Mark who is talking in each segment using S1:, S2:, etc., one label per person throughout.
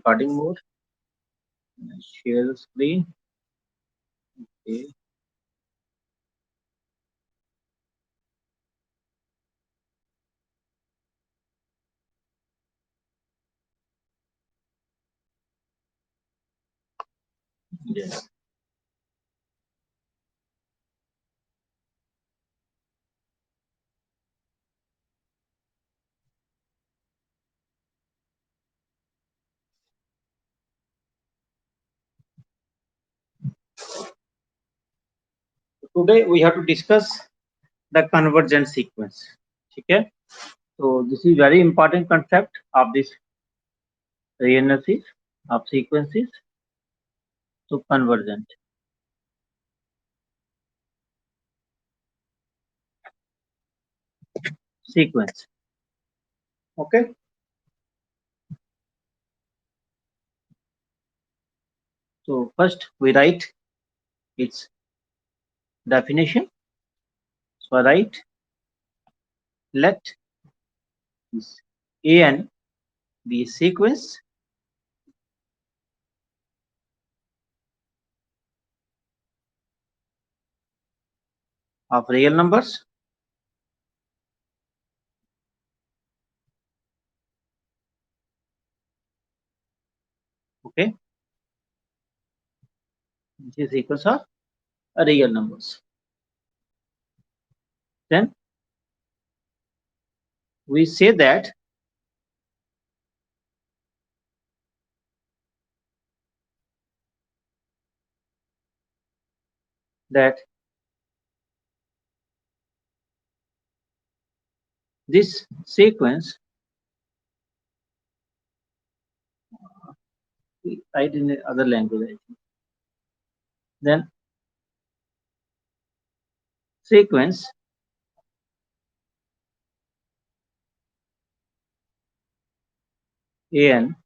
S1: recording mode. Share the screen. Okay. Yes. Today we have to discuss the convergent sequence. Okay. So this is very important concept of this analysis of sequences to convergent sequence. Okay. So first we write its definition. So I write let this an be a sequence of real numbers okay, this is sequence of real numbers. Then we say that this sequence we write in other language. Then sequence an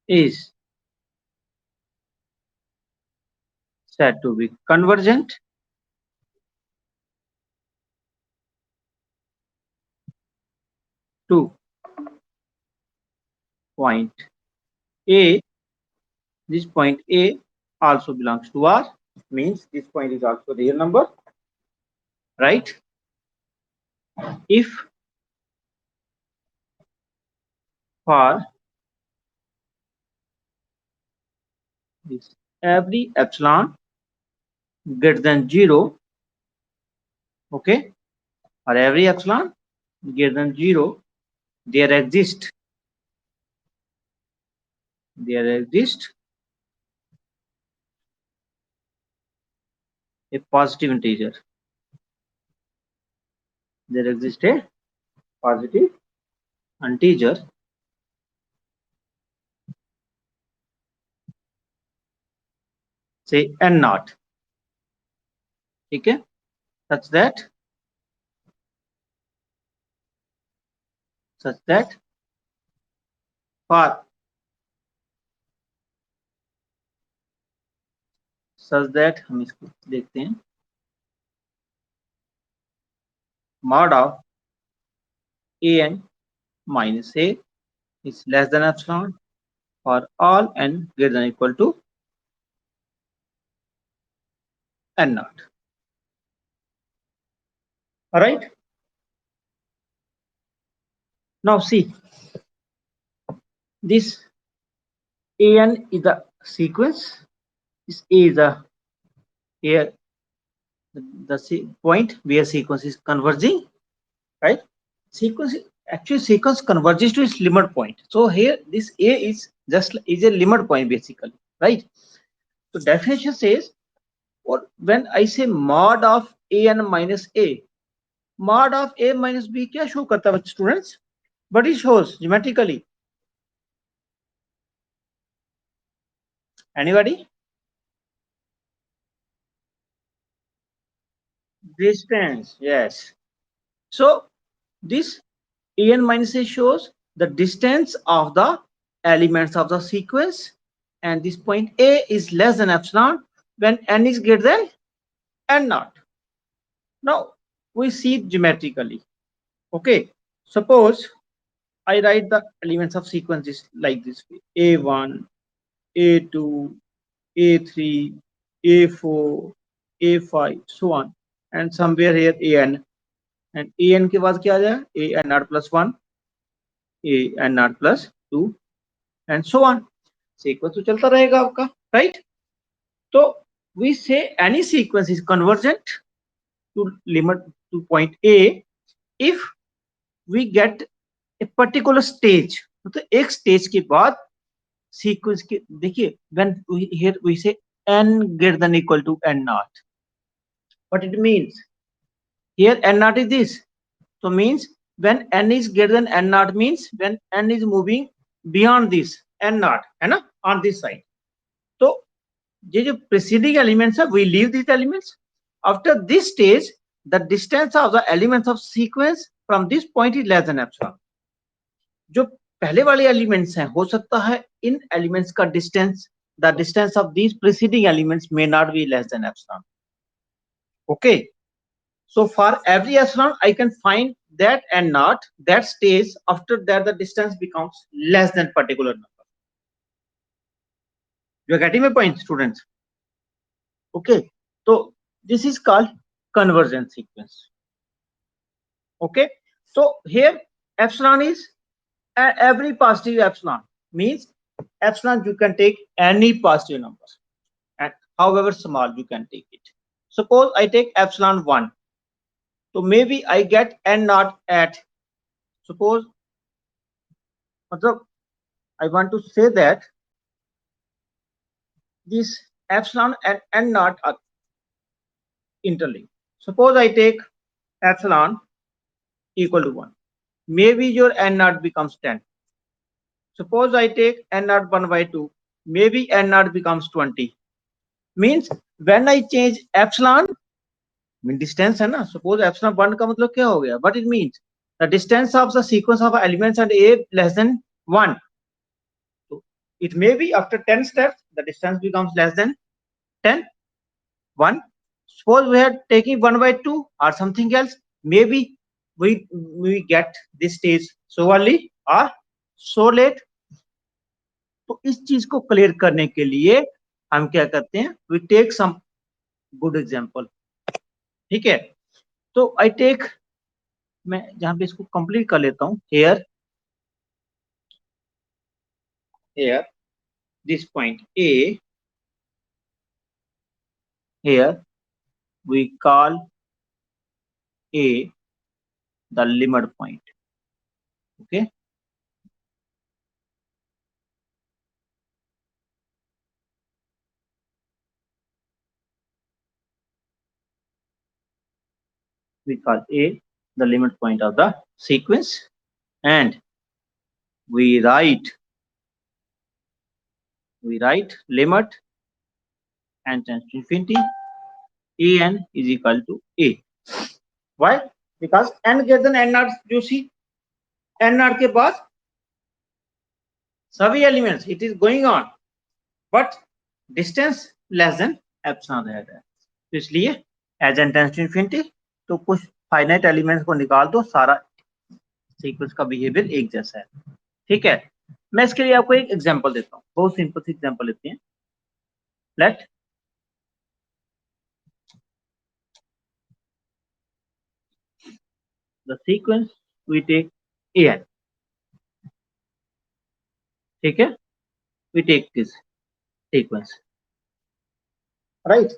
S1: is said to be convergent to point A. This point A also belongs to R, means this point is also a real number, right? If for this every epsilon greater than 0, okay, or every epsilon greater than 0, there exists a positive integer. There exists a positive integer say n naught, okay, such that for हम इसको देखते हैं mod of an minus a is less than epsilon for all n greater than or equal to n naught. All right. Now see, this an is the sequence. This a is the here the point where sequence is converging, right? Sequence converges to its limit point. So here this a is a limit point basically, right? So definition says, or when I say mod of an minus a, mod of a minus b क्या show करता है students? But it shows geometrically. Anybody? Distance, yes. So this an minus a shows the distance of the elements of the sequence, and this point a is less than epsilon when n is greater than n naught. Now we see it geometrically. Okay, suppose I write the elements of sequences like this way: A1, A2, A3, A4, A5, so on, and somewhere here AN, and AN के बाद क्या आ जाएगा? AN naught plus 1, AN naught plus 2, and so on. Sequence तो चलता रहेगा आपका, right? तो we say any sequence is convergent to limit to point A if we get a particular stage. तो एक स्टेज के बाद सीक्वेंस के देखिए, when we here we say n greater than equal to n naught, what it means here? N naught is this, so means when n is greater than n naught means when n is moving beyond this n naught, है ना, on this side. तो ये जो preceding elements है, we leave these elements. After this stage, the distance of the elements of sequence from this point is less than epsilon. जो पहले वाले elements हैं, हो सकता है इन एलिमेंट्स का distance, the distance of these preceding elements may not be less than epsilon. Okay, so for every epsilon I can find that and not that stage. After that the distance becomes less than particular number. You are getting my point, students? Okay, so this is called convergent sequence. Okay, so here epsilon is every positive epsilon, means epsilon you can take any positive number and however small you can take it. Suppose I take epsilon 1, so maybe I get n naught at, suppose I want to say that this epsilon and n naught are interlinked. Suppose I take epsilon equal to 1, maybe your n naught becomes 10. Suppose I take n naught 1 by 2, maybe n naught becomes 20. Means when I change epsilon, mean distance है ना, suppose epsilon 1 का मतलब क्या हो गया, what it means, the distance of the sequence of elements at A less than 1. So it may be after 10 steps the distance becomes less than 10, 1. Suppose we are taking 1 by 2 or something else, maybe we get this stage so early or so late. तो इस चीज को clear करने के लिए हम क्या करते हैं, we take some good example. ठीक है, तो I take, मैं जहां पे इसको कंप्लीट कर लेता हूं, here this point A, here we call A the limit point. Okay, we call A the limit point of the sequence, and we write limit n tends to infinity an is equal to A. Why? Because n greater than n naught, जो सी n naught के बाद सभी elements it is going on, but distance less than epsilon रहेगा, तो इसलिए as n tends to infinity, तो कुछ finite elements को निकाल दो, सारा सीक्वेंस का बिहेवियर एक जैसा है. ठीक है, मैं इसके लिए आपको एक एग्जांपल देता हूं, बहुत सिंपल सी एग्जांपल लेते हैं. Let the sequence we take an. ठीक है, we take this sequence, right.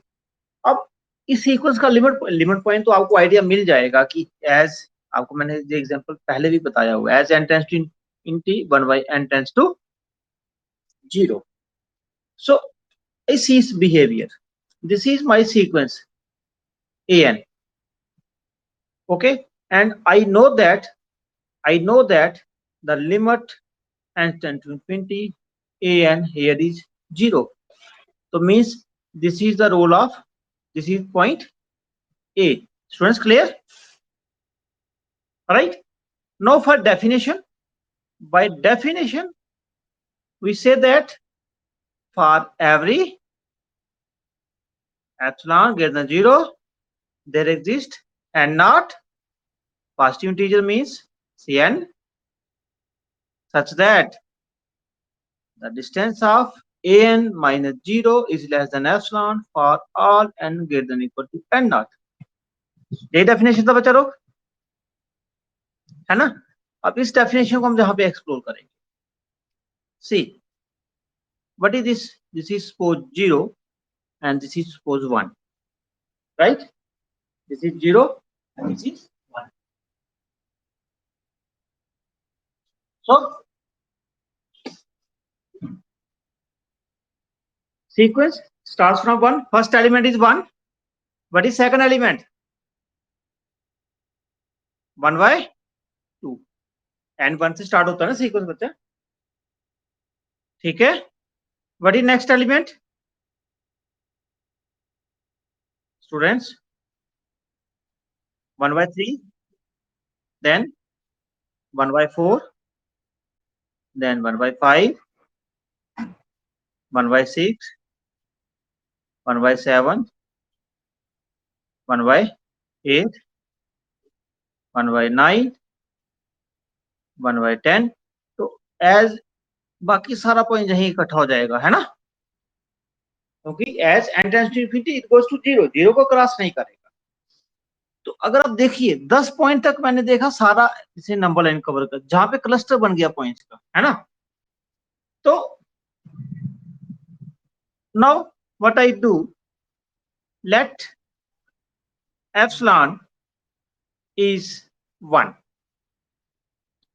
S1: अब इस सीक्वेंस का लिमिट पॉइंट तो आपको आइडिया मिल जाएगा कि एज, आपको मैंने ये एग्जांपल पहले भी बताया हुआ, as n tends to infinity 1 by n tends to 0. So I see its behavior. This is my sequence an. Okay, and I know that the limit n tends to infinity an here is 0. So means this is the role of, this is point A. Students, clear? Right? Now for definition, by definition we say that for every epsilon greater than 0 there exists n naught positive integer, means Cn, such that the distance of an minus 0 is less than epsilon for all n greater than equal to n naught. ये definition था बच्चा लोग, है ना। अब इस definition को हम जहां पे एक्सप्लोर करेंगे, see what is this, this is suppose 0 and this is suppose 1, right? This is 0 and this is 1. So sequence starts from 1. First element is 1. What is second element? 1 by 2. and 1 से start होता है ना sequence बच्चा, ठीक है। What is next element students? 1 by 3, then 1 by 4, then 1 by 5, 1 by 6, 1 by 7, 1 by 8, 1 by 9, 1 by 10. तो as बाकी सारा पॉइंट यहीं इकट्ठा हो जाएगा, है ना, क्योंकि as n tends to infinity it goes to 0, 0 को क्रॉस नहीं करेगा। तो अगर आप देखिए 10 पॉइंट तक मैंने देखा सारा इसे नंबर लाइन कवर कर, जहां पे क्लस्टर बन गया पॉइंट्स का, है ना। तो now what I do, let epsilon is 1,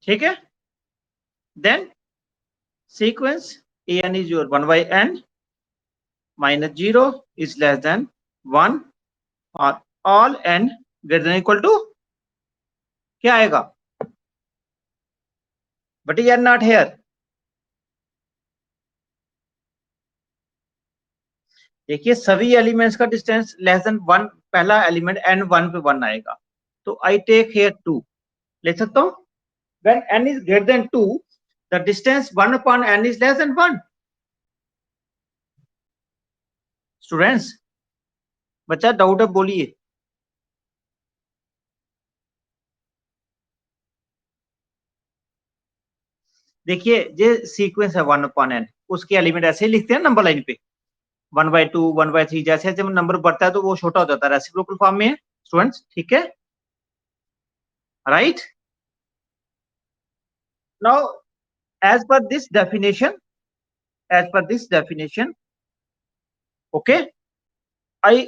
S1: ठीक है। Then sequence an is your 1 by n minus 0 is less than 1 और all n greater than equal to क्या आएगा, but is n not here. देखिए सभी एलिमेंट्स का डिस्टेंस लेस देन 1, पहला element n 1 पे 1 आएगा, तो आई टेक हेयर 2, ले सकता हूं। When n is greater than 2 the distance 1 upon n is less then 1। Students बच्चा डाउट है बोलिए। देखिए ये सीक्वेंस है 1 upon n, उसके एलिमेंट ऐसे ही लिखते हैं नंबर लाइन पे, 1 by 2, 1 by 3, जैसे जैसे नंबर बढ़ता है तो वो छोटा हो जाता है, रेसिप्रोकल फॉर्म में है स्टूडेंट्स, ठीक है, right. Now as per this definition, as per this definition, okay, I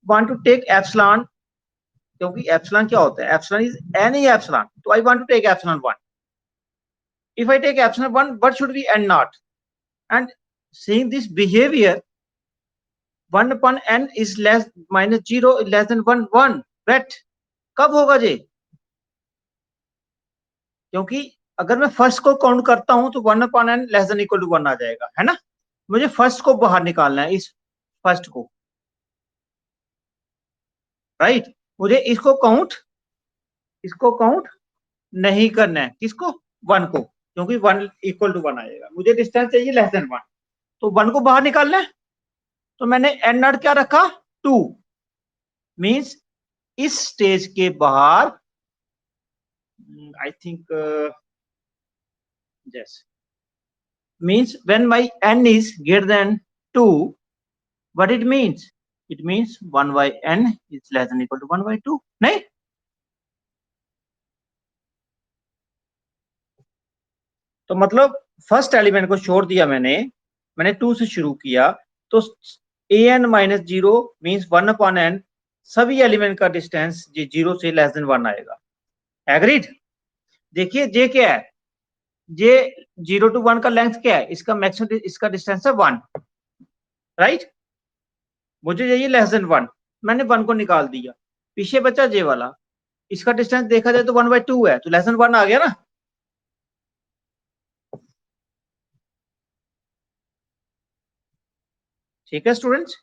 S1: want to take epsilon, क्योंकि एप्सिलॉन क्या होता है, एप्सिलॉन इज एनी एप्सिलॉन, तो I want to take epsilon 1। if I take epsilon 1, what should be n naught? And seeing this behavior, 1 upon n is less minus 0 less than 1 1, but कब होगा जी, क्योंकि अगर मैं first को count करता हूं तो 1 upon n less than equal to 1 आ जाएगा, है ना। मुझे फर्स्ट को बाहर निकालना है, इस फर्स्ट को, राइट। मुझे इसको काउंट नहीं करना है, किसको, 1 को, क्योंकि 1 इक्वल टू 1 आएगा। मुझे डिस्टेंस चाहिए लेस देन 1, तो 1 को बाहर निकालना है, तो मैंने एन नॉट क्या रखा, 2, मींस इस स्टेज के बाहर, I think yes, means when my n is greater than 2, what it means, it means 1 by n is less than equal to 1 by 2, नहीं। तो मतलब फर्स्ट एलिमेंट को छोड़ दिया मैंने 2 से शुरू किया, तो an minus 0 means 1 upon n, सभी एलिमेंट का डिस्टेंस ये 0 से लेस देन 1 आएगा, एग्रीड। देखिए जे क्या है, ये 0 to 1 का लेंथ क्या है, इसका मैक्सिमम, इसका डिस्टेंस है 1, राइट। मुझे चाहिए लेस देन 1, मैंने 1 को निकाल दिया, पीछे बचा जे वाला, इसका डिस्टेंस देखा जाए तो 1 by 2 है, तो लेस देन 1 आ गया ना। ठीक है स्टूडेंट्स,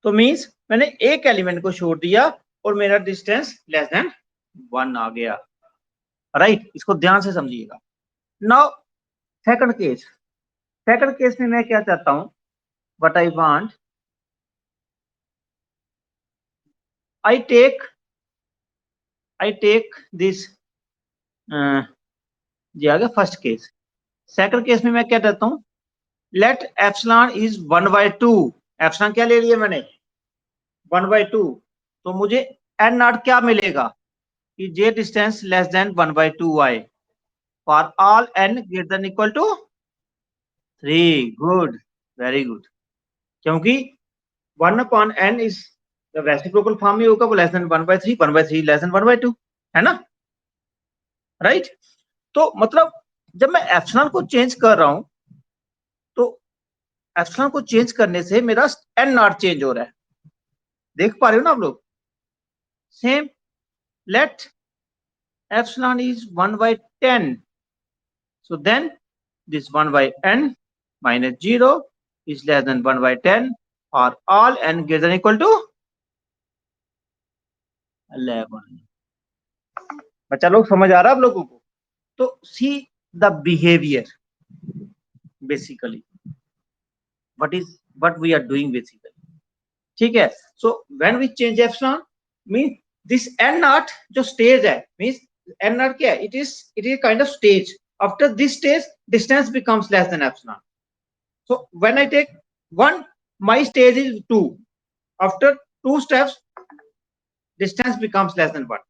S1: तो मींस मैंने एक एलिमेंट को छोड़ दिया और मेरा डिस्टेंस लेस देन 1 आ गया, राइट। इसको ध्यान से समझिएगा। नाउ सेकंड केस में मैं क्या चाहता हूं, what I want, I take this ये आ गया फर्स्ट केस। सेकंड केस में मैं क्या कहता हूं, लेट एप्सिलॉन इज 1/2। एप्सिलॉन क्या ले लिया मैंने, 1/2। तो मुझे एन नॉट क्या मिलेगा कि जे डिस्टेंस लेस देन 1/2 आए for all n greater than equal to 3। Good, very good. क्योंकि 1/n इज रेसिप्रोकल फॉर्म में होगा, वो लेस देन 1/3, 1/3 लेस देन 1/2, है ना, राइट। तो मतलब जब मैं एप्सिलॉन को चेंज कर रहा हूं तो एप्सिलॉन को चेंज करने से मेरा एन नॉट चेंज हो रहा है, देख पा रहे हो ना आप लोग। Same, let epsilon is 1/10, so then this 1/n minus 0 is less than 1/10 for all n greater than equal to 11। बच्चा लोग समझ आ रहा है आप लोगों को। तो see the behaviour basically, what we are doing basically, ठीक है। So when we change epsilon mean this n naught जो स्टेज है, मीन एन नॉट क्या है, it is kind of stage. After this stage distance becomes less than epsilon. So when I take 1, my stage is 2. After 2 steps, distance becomes less than 1.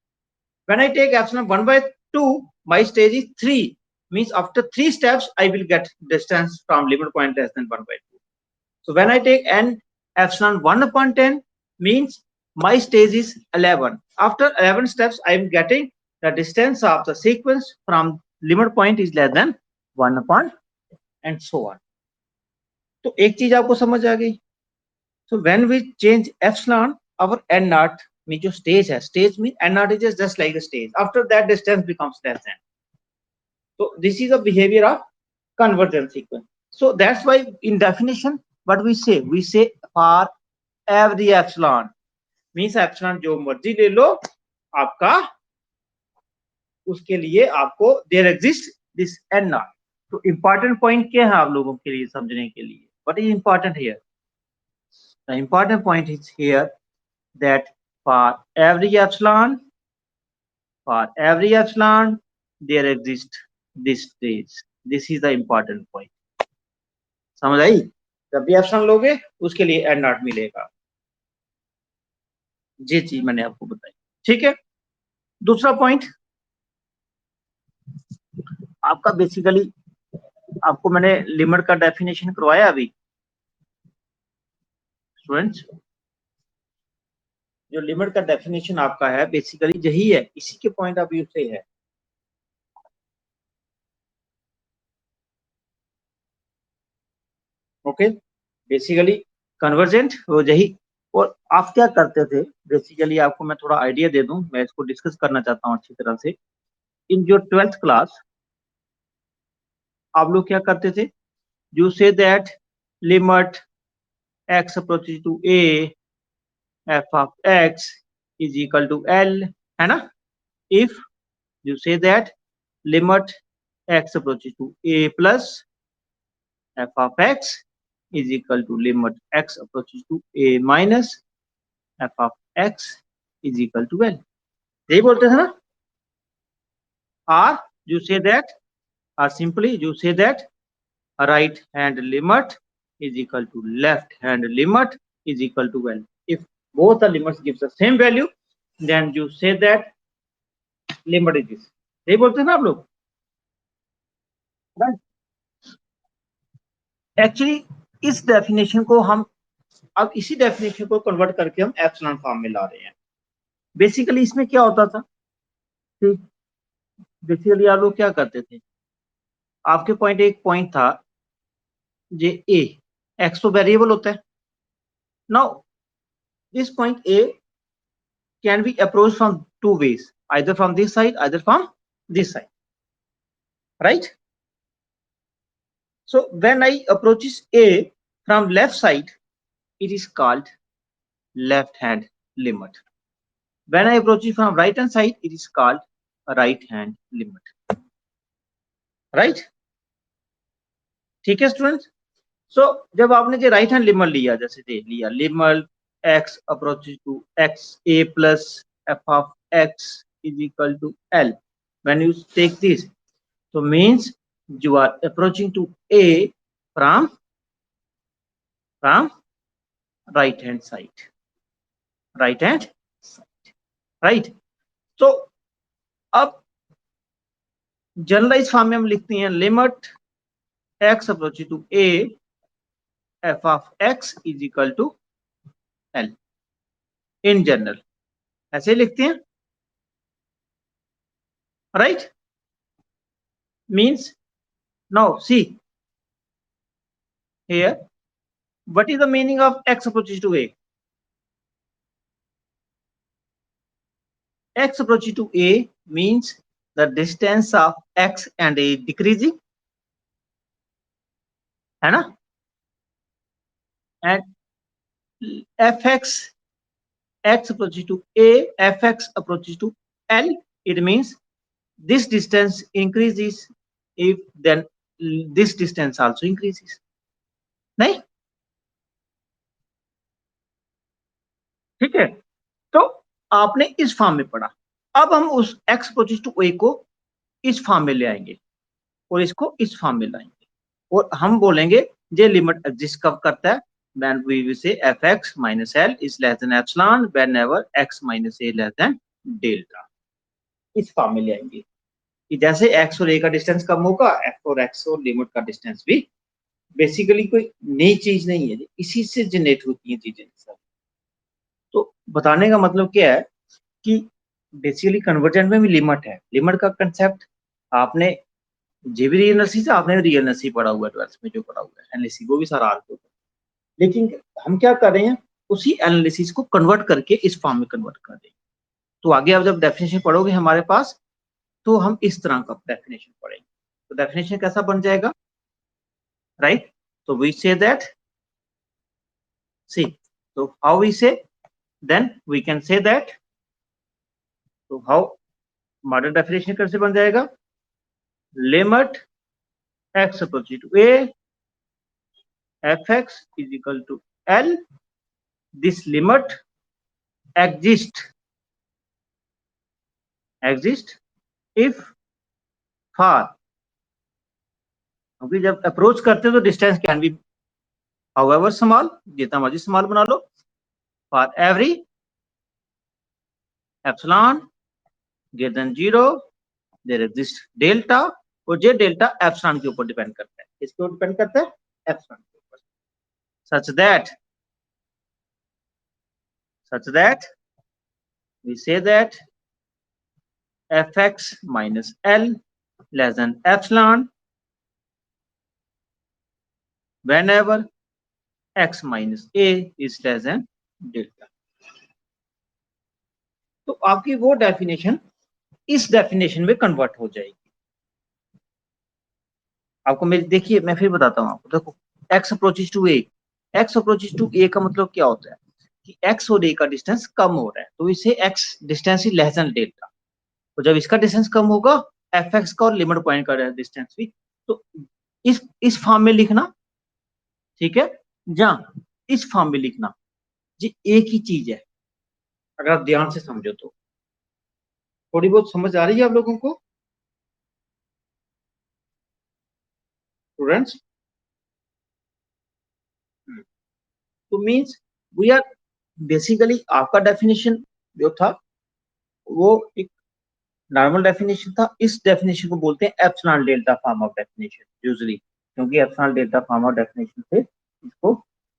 S1: When I take epsilon 1/2, my stage is 3. Means after 3 steps, I will get distance from limit point less than 1/2. So when I take n epsilon 1/10, means my stage is 11. After 11 steps, I am getting the distance of the sequence from limit point is less than 1/, and so on. तो एक चीज आपको समझ आ गई। So when we change epsilon, our n naught means जो stage है, stage means n naught is just like a stage. After that, distance becomes less than. So this is the behavior of convergence sequence. So that's why in definition, what we say for every epsilon means epsilon जो मर्जी ले लो आपका, उसके लिए आपको there exists this n naught. तो important point क्या है आप लोगों के लिए समझने के लिए? What is important here? The important point is here that for every epsilon there exists this stage. This is the important point. समझ आई? जब भी एप्सिलॉन लोगे उसके लिए एन नॉट मिलेगा, ये चीज मैंने आपको बताई, ठीक है। दूसरा पॉइंट आपका बेसिकली आपको मैंने लिमिट का डेफिनेशन करवाया अभी स्टूडेंट्स। जो लिमिट का डेफिनेशन आपका है बेसिकली यही है, इसी के पॉइंट ऑफ व्यू से है। ओके, बेसिकली कन्वर्जेंट वो यही। और आप क्या करते थे बेसिकली, आपको मैं थोड़ा आइडिया दे दूं, मैं इसको डिस्कस करना चाहता हूं अच्छी तरह से। इन योर 12th क्लास आप लोग क्या करते थे, you say that limit x approaches to a f of x is equal to L, है ना। If you say that limit x approaches to a plus f of x is equal to limit x approaches to a minus f of x is equal to L, यही बोलते थे ना। or you say that, or simply you say that right hand limit is equal to left hand limit is equal to L. If both the limits gives the same value, then you say that limit is this, यही बोलते हैं ना आप लोग। Actually इस definition को हम अब इसी डेफिनेशन को कन्वर्ट करके हम एप्सिलॉन फॉर्म में ला रहे हैं। बेसिकली इसमें क्या होता था, बेसिकली आप लोग क्या करते थे, आपके पॉइंट एक पॉइंट था जे ए, एक्स तो वेरिएबल होता है। Now this point A can be approach from two ways, either from this side either from this side, right. So when I approaches A from left side it is called left hand limit. When I approach it from right hand side, it is called a right hand limit, right? ठीक है students. सो जब आपने जो right hand limit लिया, जैसे दे लिया limit x approaches to x a plus f of x is equal to L, when you take this, So means you are approaching to A from right hand side, right. So अब generalise form में हम लिखते हैं limit x approaching to A f of x is equal to L in general, ऐसे लिखते हैं, right. Means now see here what is the meaning of x approaches to A? X approaching to A means the distance of x and A decreasing, है ना, and fx x approaches to A, fx approaches to L, it means this distance increases if then this distance also increases, नहीं, ठीक है. तो आपने इस form में पढ़ा, अब हम उस x अप्रोचेस टू A को इस फॉर्म में ले आएंगे और इसको इस फॉर्म में लाएंगे और हम बोलेंगे ये लिमिट एग्जिस्ट कब करता है, when we will say fx minus L is less than epsilon whenever x minus A less than delta. इस फॉर्म में ले आएंगे कि जैसे x और A का डिस्टेंस कम होगा, f और x और लिमिट का डिस्टेंस भी, बेसिकली कोई नई चीज नहीं है, इसी से जनरेट होती है चीजें सब. तो बताने का मतलब क्या है कि बेसिकली कन्वर्जेंट में भी लिमिट है. लिमिट का कंसेप्ट आपने जेबी रियल नर्सी से आपने रियल नर्सी पढ़ा हुआ है 12th में, जो पढ़ा हुआ है एनालिसिस वो भी सारा आपको, लेकिन हम क्या कर रहे हैं उसी एनालिसिस को कन्वर्ट करके इस फॉर्म में कन्वर्ट कर देंगे. तो आगे आप जब डेफिनेशन पढ़ोगे हमारे पास, तो हम इस तरह का डेफिनेशन पढ़ेंगे. तो डेफिनेशन कैसा बन जाएगा, राइट. तो वी से दैट, सी, तो how we say, then we can say that, तो हाउ मॉडर्न डेफिनेशन कैसे बन जाएगा, limit x approaching to A fx is equal to L, this limit exist if for, क्योंकि जब अप्रोच करते हो तो distance can be however small, जितना मर्जी स्मॉल बना लो, for every epsilon greater than 0 there exist delta, और ये डेल्टा एप्सिलॉन के ऊपर डिपेंड करता है. किसके ऊपर डिपेंड करता है, एप्सिलॉन के ऊपर. such that we say that fx minus L less than epsilon whenever x minus A is less than delta. तो आपकी वो डेफिनेशन इस डेफिनेशन में कन्वर्ट हो जाएगी. आपको मेरी देखिए, मैं फिर बताता हूँ आपको. देखो x approaches to A, x approaches to A का मतलब क्या होता है कि x और A का डिस्टेंस कम हो रहा है, तो इसे x distance is less then delta. तो जब इसका डिस्टेंस कम होगा, fx का और लिमिट पॉइंट का डिस्टेंस भी, तो इस फॉर्म में लिखना, ठीक है, जहां इस फॉर्म में लिखना, ये एक ही चीज है. अगर आप ध्यान से समझो तो थोड़ी बहुत समझ आ रही है आप लोगों को स्टूडेंट्स. तो मींस वी आर बेसिकली, आपका डेफिनेशन जो था वो एक नॉर्मल डेफिनेशन था. इस डेफिनेशन को बोलते हैं epsilon delta form of definition usually, क्योंकि epsilon delta form of definition से इसको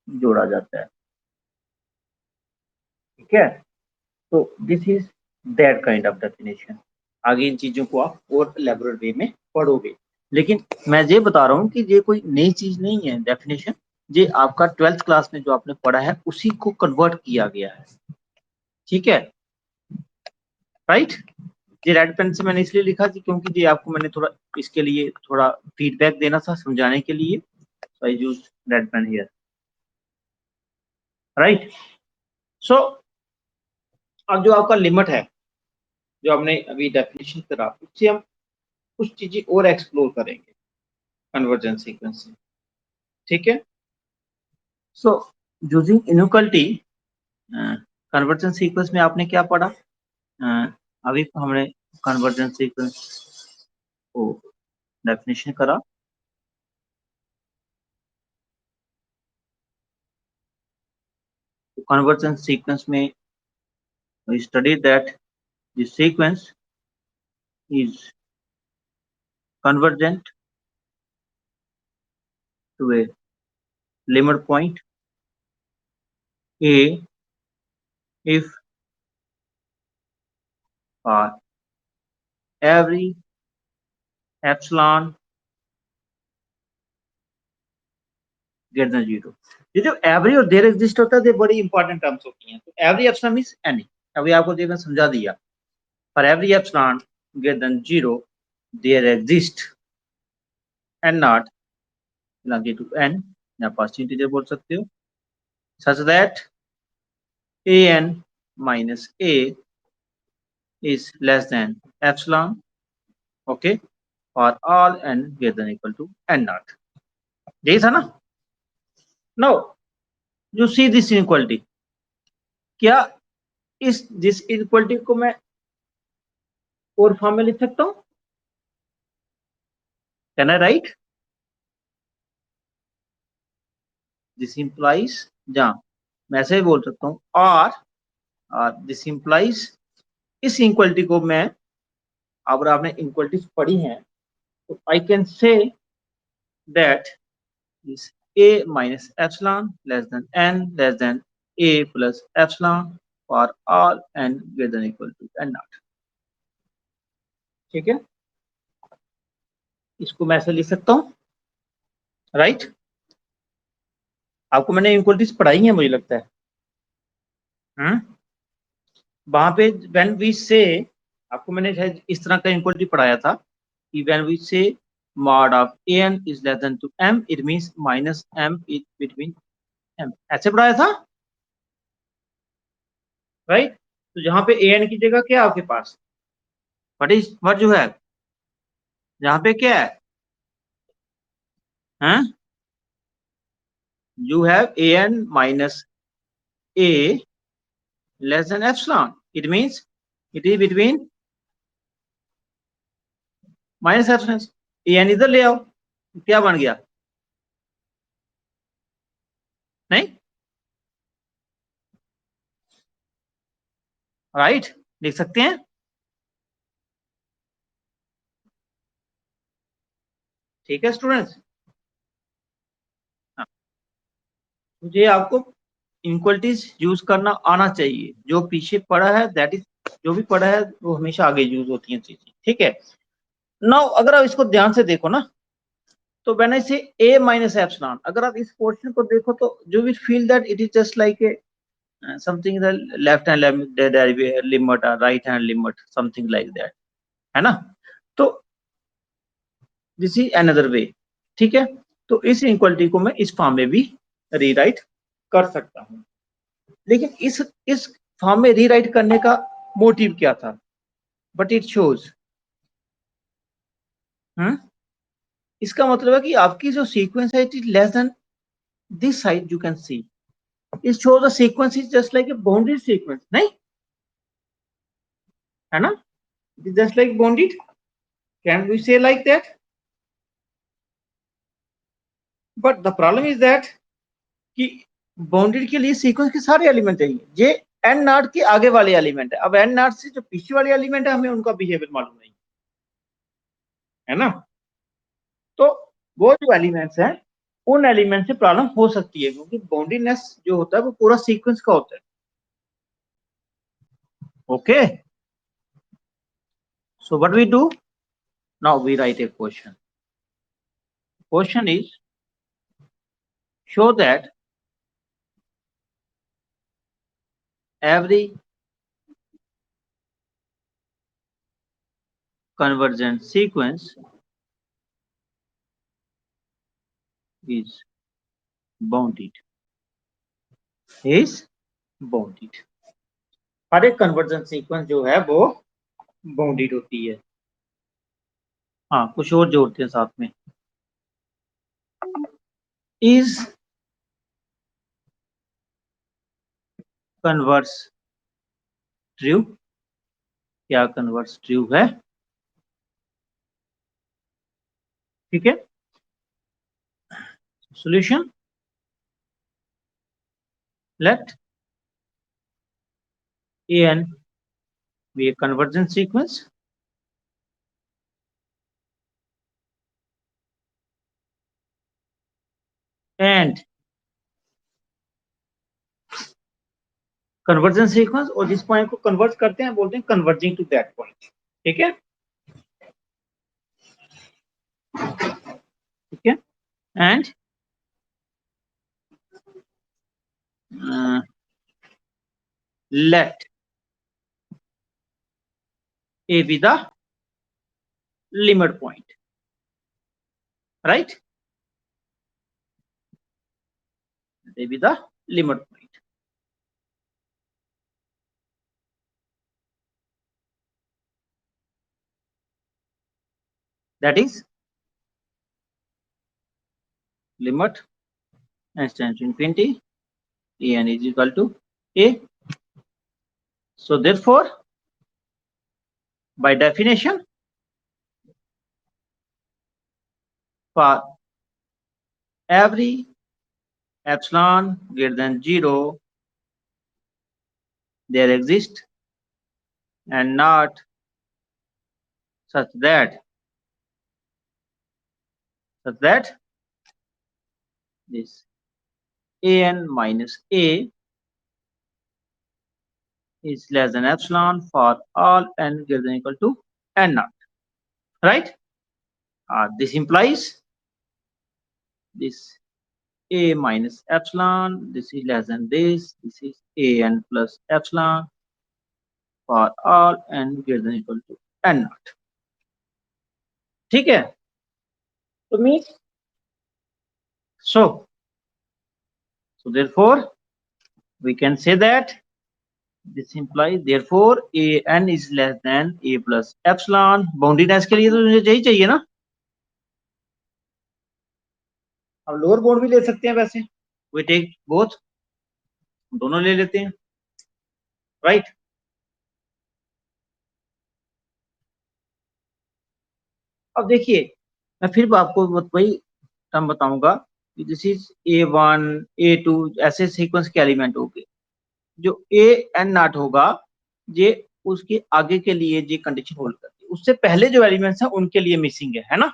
S1: जोड़ा जाता है, ठीक है. तो this is that kind of definition. आगे इन चीजों को आप और इलैबोरेट वे में पढ़ोगे, लेकिन मैं ये बता रहा हूँ कि ये कोई नई चीज नहीं है डेफिनेशन. ये आपका 12th क्लास में जो आपने पढ़ा है उसी को कन्वर्ट किया गया है, ठीक है, राइट. ये रेड पेन से मैंने इसलिए लिखा थी क्योंकि ये आपको मैंने थोड़ा इसके लिए थोड़ा फीडबैक देना था समझाने के लिए. So I used red pen here, right. So अब जो आपका लिमिट है, जो हमने अभी डेफिनेशन करा, उससे हम कुछ चीजें और एक्सप्लोर करेंगे कन्वर्जेंस सीक्वेंस से, ठीक है. So using inequality convergence sequence में आपने क्या पढ़ा, अभी हमने कन्वर्जेंस सीक्वेंस डेफिनेशन करा, कन्वर्जन सीक्वेंस में we studied that the sequence is convergent to a limit point A if for every epsilon greater than 0। ये जो एवरी और देयर एग्जिस्ट होता है ये बड़ी इंपॉर्टेंट टर्म्स होती हैं। तो एवरी एप्सिलॉन मींस एनी, अभी आपको देखना समझा दिया। For every epsilon greater than 0 there exist n naught belonging to N, या पॉजिटिव इंटीजर बोल सकते हो, such that a n minus a is less than epsilon, okay, for all n greater than equal to n naught। यही था ना। now you see this inequality, क्या इस this inequality को मैं और फॉर्म में लिख सकता हूं? Can I right this implies, जहां मैं ऐसे ही बोल सकता हूं, और दिस इंप्लाइज, इस इनइक्वालिटी को मैं, अगर आपने इनइक्वालिटीज पढ़ी हैं तो I can say that is a minus epsilon less than n less than a plus epsilon for all n greater than equal to n naught। ठीक है, इसको मैं ऐसे लिख सकता हूं, राइट। आपको मैंने इनइक्वालिटीज पढ़ाई है मुझे लगता है, वहां पे व्हेन वी से, आपको मैंने शायद इस तरह का इनइक्वालिटी पढ़ाया था कि व्हेन वी से mod of an is less than to m, it means minus m is between m, ऐसे पढ़ाया था, राइट। तो जहां पे an की जगह क्या है आपके पास, व्हाट जो है, यहाँ पे क्या है, हैं? You have an minus a less than epsilon. It means it is between minus epsilon। an इधर ले आओ, क्या बन गया, नहीं, राइट, लिख सकते हैं। ठीक है स्टूडेंट्स, मुझे आपको इनइक्वालिटीज यूज करना आना चाहिए, जो पीछे पड़ा है दैट इज, जो भी पड़ा है वो हमेशा आगे यूज होती है चीजें, ठीक है। नाउ अगर आप इसको ध्यान से देखो ना, तो व्हेन आई से a माइनस एप्सिलॉन, अगर आप इस पोर्शन को देखो तो जो will feel that it is just like A something the left hand limit or right hand limit, something like that, है ना। तो दिस इज अनदर वे, ठीक है। तो इस इनइक्वालिटी को मैं इस फॉर्म में भी रीराइट कर सकता हूं, लेकिन इस फॉर्म में रीराइट करने का मोटिव क्या था, बट इट शोज, इसका मतलब है कि आपकी जो सीक्वेंस है it is less than this side, you can see it shows the sequence is just like a bounded sequence, नहीं है ना, it is just like bounded, can we say like that. But the problem is that कि bounded के लिए sequence के सारे element चाहिए, ये एन नॉट के आगे वाले एलिमेंट है, अब एन नॉट से जो पीछे वाले एलिमेंट है हमें उनका बिहेवियर मालूम नहीं है ना। तो वो जो एलिमेंट्स हैं उन एलिमेंट से प्रॉब्लम हो सकती है, क्योंकि बाउंडेडनेस जो होता है वो पूरा सीक्वेंस का होता है, okay. So what we do, now we write a question, question is show that every convergent sequence is bounded, is bounded। हर एक कन्वर्जेंट सीक्वेंस जो है वो बाउंडेड होती है। हाँ, कुछ और जोड़ते हैं साथ में, इज कन्वर्स ट्रू, क्या कन्वर्स ट्रू है, ठीक है, solution, let an be a convergence sequence and conversion sequence, और जिस पॉइंट को कन्वर्ज करते हैं बोलते हैं कन्वर्जिंग टू दैट पॉइंट। ठीक है, ठीक है, and let a be the limit point, right? A be the limit point. That is limit n tends to infinity, an is equal to a. So therefore, by definition, for every epsilon greater than 0, there exists and not such that this an minus a is less than epsilon for all n greater than or equal to n naught, right? This implies this a minus epsilon, this is less than this is an plus epsilon for all n greater than or equal to n naught. ठीक है, तो means so therefore we can say that this implies therefore a n is less than a plus epsilon. बाउंड्रीनेस के लिए तो मुझे यही चाहिए ना, अब लोअर बाउंड भी ले सकते हैं वैसे, वी टेक बोथ, दोनों ले लेते हैं, राइट? अब देखिए, मैं फिर आपको वही टर्म बताऊंगा कि दिस इज a1 a2 ऐसे सीक्वेंस के एलिमेंट हो गए, जो ए एन नॉट होगा ये उसके आगे के लिए ये कंडीशन होल्ड करती है, उससे पहले जो एलिमेंट्स हैं उनके लिए मिसिंग है ना?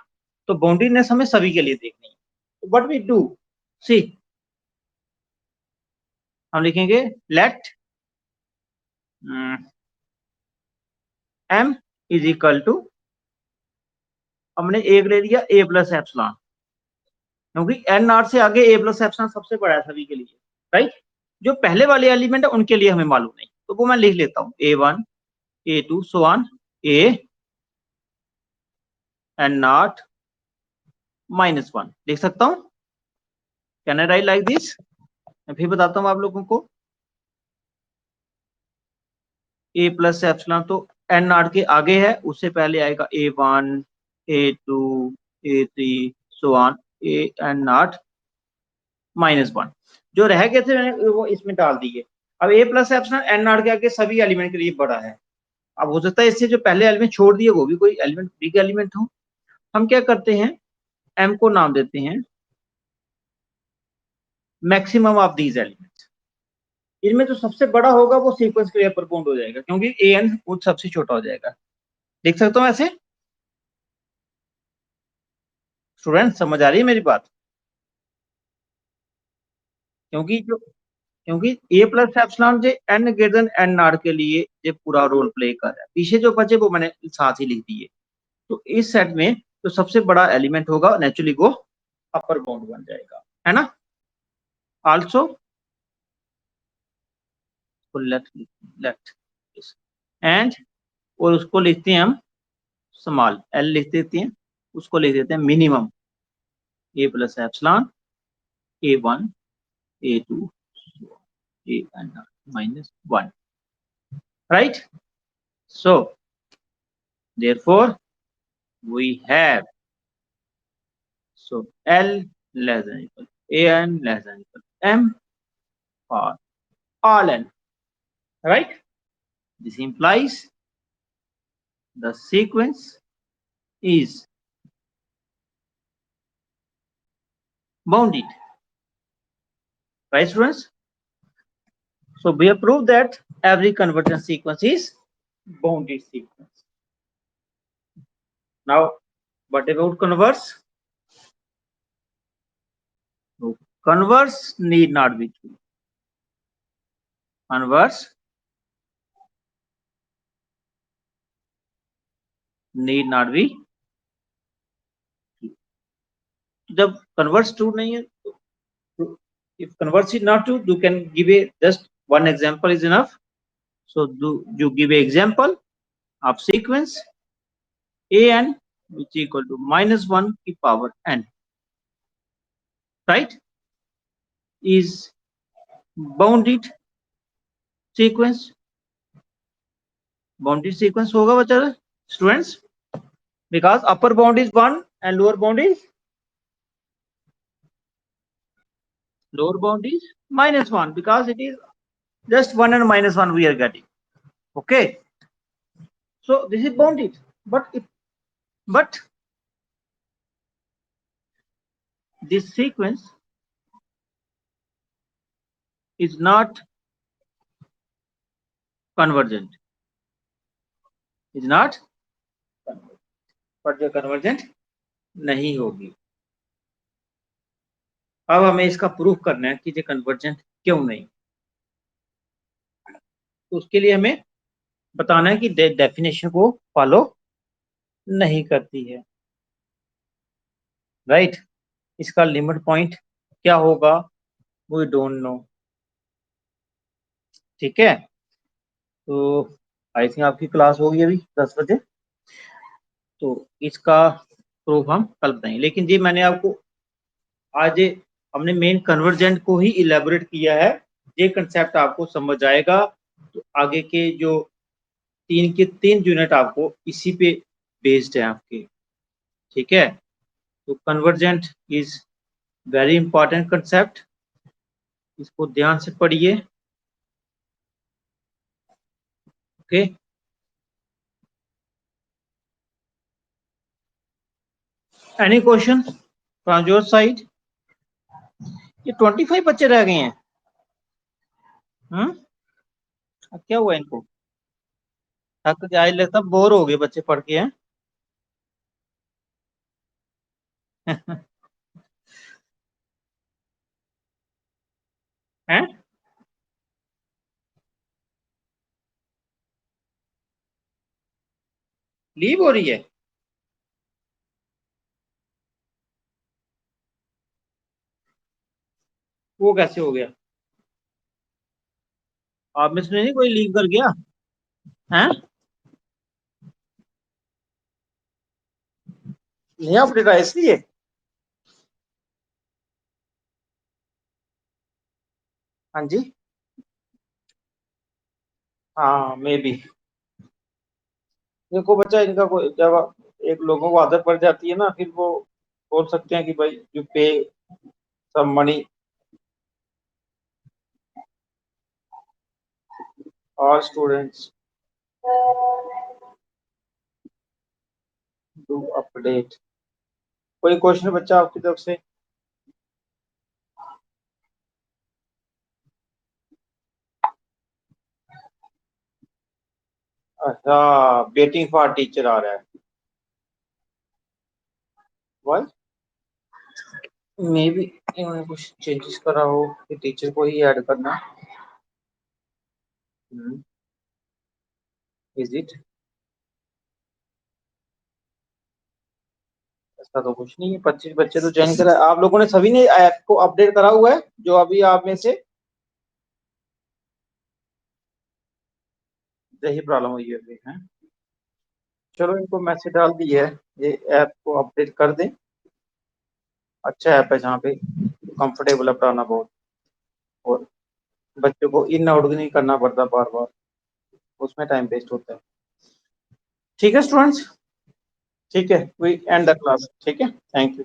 S1: तो बाउंड्रीनेस हमें सभी के लिए देखनी है। तो व्हाट वी डू, सी हम लिखेंगे let m is equal to, हमने एक ले लिया a प्लस एप्सिलॉन, क्योंकि एन नॉट से आगे a प्लस एप्सिलॉन सबसे बड़ा है सभी के लिए, राइट? जो पहले वाले एलिमेंट है उनके लिए हमें मालूम नहीं, तो वो मैं लिख लेता हूँ a1 a2 so on a n naught -1 लिख सकता हूँ। Can I write like this? मैं फिर बताता हूँ आप लोगों को, a प्लस एप्सिलॉन तो एन नॉट के आगे है, उससे पहले आएगा a1 a2 a3 so on a n naught -1। जो रह गए थे मैंने वो इसमें डाल दिए। अब a plus epsilon n naught के आगे सभी एलिमेंट के लिए बड़ा है। अब हो सकता है इससे जो पहले एलिमेंट छोड़ दिए वो भी कोई एलिमेंट बिग एलिमेंट हो। हम क्या करते हैं, m को नाम देते हैं मैक्सिमम ऑफ दीज एलिमेंट्स। इनमें जो सबसे बड़ा होगा वो सीक्वेंस के लिए अपर बाउंड हो जाएगा, क्योंकि an खुद सबसे छोटा हो जाएगा। देख सकता हूँ ऐसे? स्टूडेंट समझ आ रही है मेरी बात? क्योंकि a plus epsilon J n greater than n not के लिए ये पूरा रोल प्ले कर रहा है, पीछे जो बचे वो मैंने साथ ही लिख दिए। तो इस सेट में जो सबसे बड़ा एलिमेंट होगा नेचुरली वो अपर बाउंड बन जाएगा, है ना? आल्सो लेफ्ट एंड, और उसको लिखते हैं हम स्मॉल l लिख देते हैं, उसको लिख देते हैं minimum a plus epsilon a1 a2 a -1, right? So therefore we have, so l less than equal an less than equal m for all n, right? This implies the sequence is bounded, right students? So we have proved that every convergence sequence is bounded sequence. Now what about converse? So converse need not be true. Converse need not be true. जब converse true नहीं है, if converse is not true, you can give a just one example is enough. So do you give a example of sequence an which is equal to -1 की power n, right? Is bounded sequence. Bounded sequence होगा बच्चा students, because upper bound is 1 and lower bound is -1, because it is just 1 and -1 we are getting. Okay, so this is bounded, but this sequence is not convergent. Is not convergent, but जो convergent नहीं होगी. अब हमें इसका proof करना है कि ये कन्वर्जेंट क्यों नहीं. तो उसके लिए हमें बताना है कि डेफिनेशन को फॉलो नहीं करती है, राइट? इसका लिमिट पॉइंट क्या होगा, वी डोंट नो. ठीक है, तो आई थिंक आपकी क्लास होगी अभी 10 बजे, तो इसका प्रूफ हम कल बताएंगे. लेकिन जी मैंने आपको आज हमने मेन कन्वर्जेंट को ही इलेबोरेट किया है. ये कंसेप्ट आपको समझ आएगा तो आगे के जो 3 यूनिट आपको इसी पे बेस्ड है आपके. ठीक है, तो convergent is very important concept, इसको ध्यान से पढ़िए. Okay, any question from your side? ये 25 बच्चे रह गए हैं. अब क्या हुआ इनको? थक के आज लगता बोर हो गए बच्चे पढ़ के हैं. हैं? लीव हो रही है? वो कैसे हो गया? आप में से नहीं कोई लीव कर गया? हैं? नहीं अपडेट आया इसलिए? हाँ जी, हाँ मे बी. देखो बच्चा, इनका कोई जब एक लोगों को आदत पड़ जाती है ना, फिर वो बोल सकते हैं कि भाई you pay some money. All students do update. कोई क्वेश्चन बच्चा आपकी तरफ से? अच्छा, वेटिंग फॉर टीचर आ रहा है. वाई? मे बी इन्होंने कुछ चेंजेस करा हो कि टीचर को ही ऐड करना. Is it? ऐसा तो कुछ नहीं है. 25 बच्चे तो ज्वाइन करा. आप लोगों ने सभी ने ऐप को अपडेट करा हुआ है जो अभी आप में से यही प्रॉब्लम हुई है. चलो इनको मैसेज डाल दिया है, ये ऐप को अपडेट कर दें. अच्छा ऐप है जहाँ पे कंफर्टेबल है पढ़ाना बहुत, और बच्चों को इन आउट नहीं करना पड़ता बार बार, उसमें टाइम वेस्ट होता है. ठीक है स्टूडेंट्स, ठीक है, वी एंड द क्लास. ठीक है, थैंक यू.